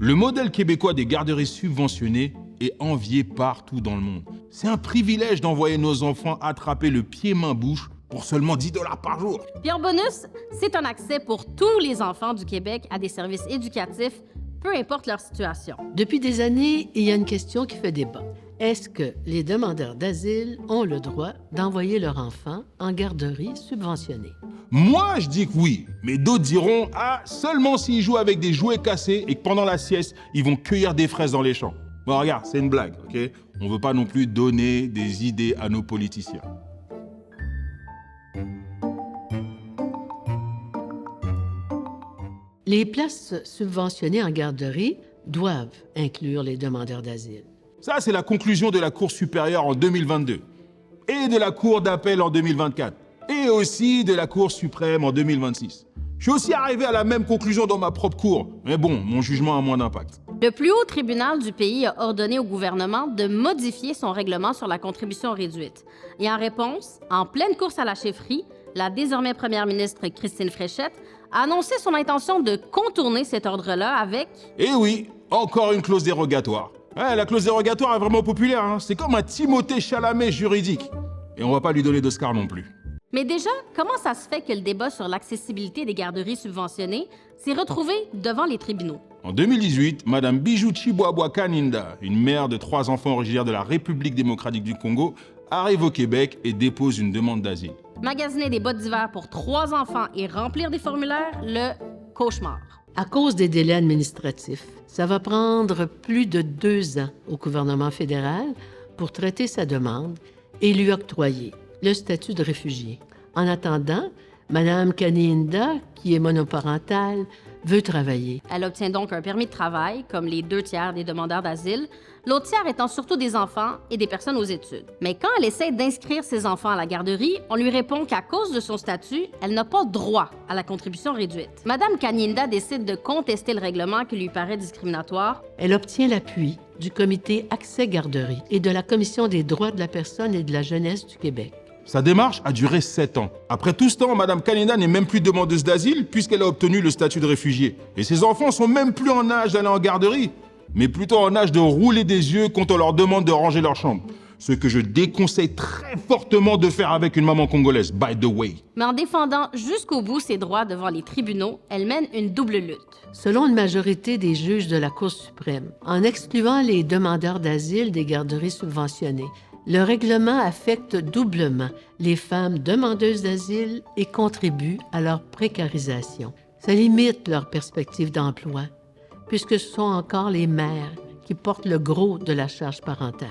Le modèle québécois des garderies subventionnées est envié partout dans le monde. C'est un privilège d'envoyer nos enfants attraper le pied-main-bouche pour seulement 10 $ par jour. Puis en bonus, c'est un accès pour tous les enfants du Québec à des services éducatifs, peu importe leur situation. Depuis des années, il y a une question qui fait débat. Est-ce que les demandeurs d'asile ont le droit d'envoyer leurs enfants en garderie subventionnée? Moi, je dis que oui, mais d'autres diront « Ah, seulement s'ils jouent avec des jouets cassés et que pendant la sieste, ils vont cueillir des fraises dans les champs. » Bon, regarde, c'est une blague, OK? On veut pas non plus donner des idées à nos politiciens. Les places subventionnées en garderie doivent inclure les demandeurs d'asile. Ça, c'est la conclusion de la Cour supérieure en 2022 et de la Cour d'appel en 2024 et aussi de la Cour suprême en 2026. Je suis aussi arrivé à la même conclusion dans ma propre cour, mais bon, mon jugement a moins d'impact. Le plus haut tribunal du pays a ordonné au gouvernement de modifier son règlement sur la contribution réduite. Et en réponse, en pleine course à la chefferie, la désormais première ministre Christine Fréchette a annoncé son intention de contourner cet ordre-là avec... Et oui, encore une clause dérogatoire. Ouais, la clause dérogatoire est vraiment populaire, hein. C'est comme un Timothée Chalamet juridique. Et on va pas lui donner d'Oscar non plus. Mais déjà, comment ça se fait que le débat sur l'accessibilité des garderies subventionnées s'est retrouvé devant les tribunaux? En 2018, Madame Bijou Chiboabwa Kaninda, une mère de 3 enfants originaires de la République démocratique du Congo, arrive au Québec et dépose une demande d'asile. Magasiner des bottes d'hiver pour 3 enfants et remplir des formulaires, le cauchemar. À cause des délais administratifs, ça va prendre plus de 2 ans au gouvernement fédéral pour traiter sa demande et lui octroyer le statut de réfugié. En attendant, Mme Kaninda, qui est monoparentale, veut travailler. Elle obtient donc un permis de travail, comme les 2/3 des demandeurs d'asile, l'autre tiers étant surtout des enfants et des personnes aux études. Mais quand elle essaie d'inscrire ses enfants à la garderie, on lui répond qu'à cause de son statut, elle n'a pas droit à la contribution réduite. Mme Kaninda décide de contester le règlement qui lui paraît discriminatoire. Elle obtient l'appui du Comité Accès Garderie et de la Commission des droits de la personne et de la jeunesse du Québec. Sa démarche a duré 7 ans. Après tout ce temps, Madame Kaninda n'est même plus demandeuse d'asile puisqu'elle a obtenu le statut de réfugié. Et ses enfants sont même plus en âge d'aller en garderie, mais plutôt en âge de rouler des yeux quand on leur demande de ranger leur chambre. Ce que je déconseille très fortement de faire avec une maman congolaise, by the way. Mais en défendant jusqu'au bout ses droits devant les tribunaux, elle mène une double lutte. Selon une majorité des juges de la Cour suprême, en excluant les demandeurs d'asile des garderies subventionnées, le règlement affecte doublement les femmes demandeuses d'asile et contribue à leur précarisation. Ça limite leurs perspectives d'emploi, puisque ce sont encore les mères qui portent le gros de la charge parentale.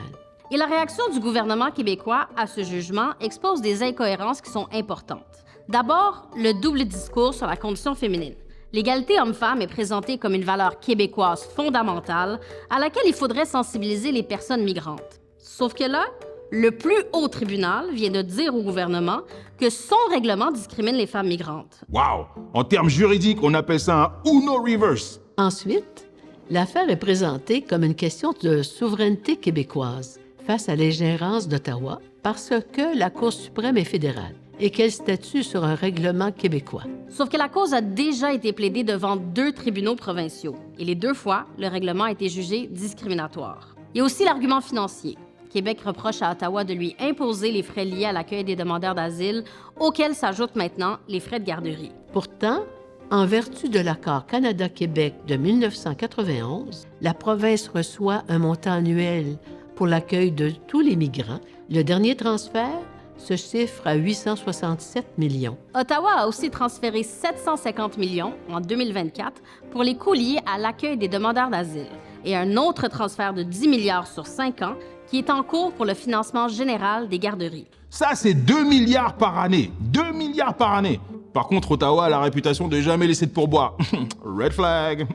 Et la réaction du gouvernement québécois à ce jugement expose des incohérences qui sont importantes. D'abord, le double discours sur la condition féminine. L'égalité homme-femme est présentée comme une valeur québécoise fondamentale à laquelle il faudrait sensibiliser les personnes migrantes. Sauf que là, le plus haut tribunal vient de dire au gouvernement que son règlement discrimine les femmes migrantes. Wow! En termes juridiques, on appelle ça un Uno Reverse. Ensuite, l'affaire est présentée comme une question de souveraineté québécoise face à l'ingérence d'Ottawa parce que la Cour suprême est fédérale et qu'elle statue sur un règlement québécois. Sauf que la cause a déjà été plaidée devant 2 tribunaux provinciaux et les 2 fois, le règlement a été jugé discriminatoire. Il y a aussi l'argument financier. Québec reproche à Ottawa de lui imposer les frais liés à l'accueil des demandeurs d'asile, auxquels s'ajoutent maintenant les frais de garderie. Pourtant, en vertu de l'accord Canada-Québec de 1991, la province reçoit un montant annuel pour l'accueil de tous les migrants. Le dernier transfert se chiffre à 867 millions. Ottawa a aussi transféré 750 millions en 2024 pour les coûts liés à l'accueil des demandeurs d'asile et un autre transfert de 10 milliards sur 5 ans qui est en cours pour le financement général des garderies. Ça, c'est 2 milliards par année. 2 milliards par année. Par contre, Ottawa a la réputation de jamais laisser de pourboire. Red flag.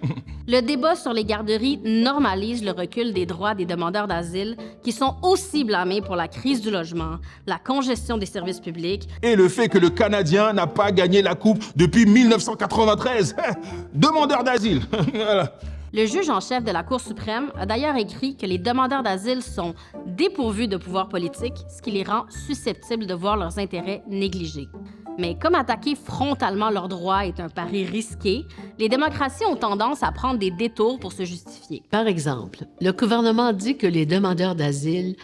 Le débat sur les garderies normalise le recul des droits des demandeurs d'asile qui sont aussi blâmés pour la crise du logement, la congestion des services publics Et le fait que le Canadien n'a pas gagné la Coupe depuis 1993. Demandeur d'asile. Voilà. Le juge en chef de la Cour suprême a d'ailleurs écrit que les demandeurs d'asile sont dépourvus de pouvoir politique, ce qui les rend susceptibles de voir leurs intérêts négligés. Mais comme attaquer frontalement leurs droits est un pari risqué, les démocraties ont tendance à prendre des détours pour se justifier. Par exemple, le gouvernement dit que les demandeurs d'asile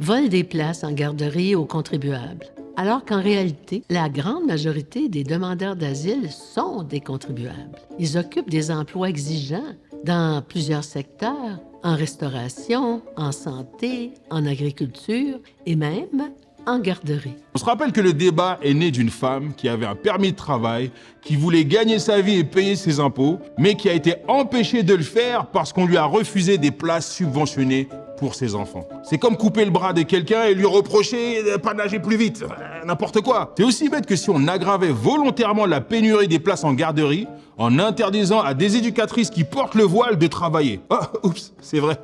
volent des places en garderie aux contribuables, alors qu'en réalité, la grande majorité des demandeurs d'asile sont des contribuables. Ils occupent des emplois exigeants dans plusieurs secteurs, en restauration, en santé, en agriculture et même en garderie. On se rappelle que le débat est né d'une femme qui avait un permis de travail, qui voulait gagner sa vie et payer ses impôts, mais qui a été empêchée de le faire parce qu'on lui a refusé des places subventionnées pour ses enfants. C'est comme couper le bras de quelqu'un et lui reprocher de pas nager plus vite. N'importe quoi. C'est aussi bête que si on aggravait volontairement la pénurie des places en garderie en interdisant à des éducatrices qui portent le voile de travailler. Oh, oups, c'est vrai.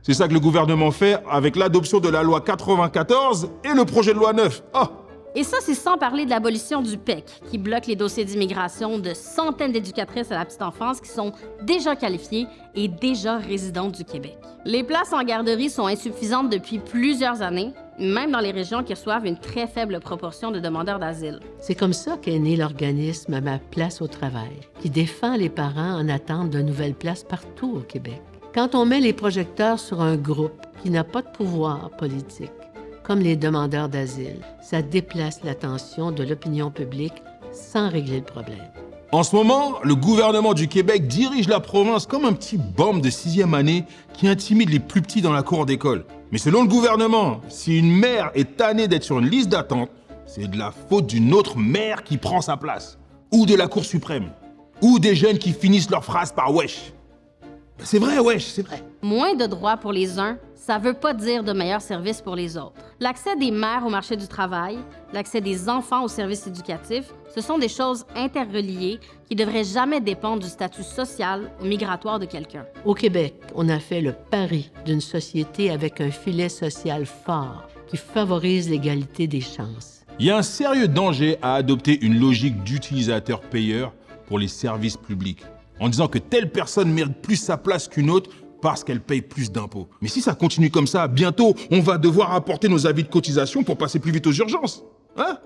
C'est ça que le gouvernement fait avec l'adoption de la loi 94 et le projet de loi 9. Oh! Et ça, c'est sans parler de l'abolition du PEC, qui bloque les dossiers d'immigration de centaines d'éducatrices à la petite enfance qui sont déjà qualifiées et déjà résidentes du Québec. Les places en garderie sont insuffisantes depuis plusieurs années, même dans les régions qui reçoivent une très faible proportion de demandeurs d'asile. C'est comme ça qu'est né l'organisme Ma Place au travail, qui défend les parents en attente de nouvelles places partout au Québec. Quand on met les projecteurs sur un groupe qui n'a pas de pouvoir politique, comme les demandeurs d'asile, ça déplace l'attention de l'opinion publique sans régler le problème. En ce moment, le gouvernement du Québec dirige la province comme un petit bum de 6e année qui intimide les plus petits dans la cour d'école. Mais selon le gouvernement, si une mère est tannée d'être sur une liste d'attente, c'est de la faute d'une autre mère qui prend sa place. Ou de la Cour suprême. Ou des jeunes qui finissent leur phrase par « wesh ». C'est vrai, wesh, c'est vrai. Moins de droits pour les uns, ça veut pas dire de meilleurs services pour les autres. L'accès des mères au marché du travail, l'accès des enfants aux services éducatifs, ce sont des choses interreliées qui devraient jamais dépendre du statut social ou migratoire de quelqu'un. Au Québec, on a fait le pari d'une société avec un filet social fort qui favorise l'égalité des chances. Il y a un sérieux danger à adopter une logique d'utilisateur-payeur pour les services publics, en disant que telle personne mérite plus sa place qu'une autre parce qu'elle paye plus d'impôts. Mais si ça continue comme ça, bientôt, on va devoir apporter nos avis de cotisation pour passer plus vite aux urgences. Hein?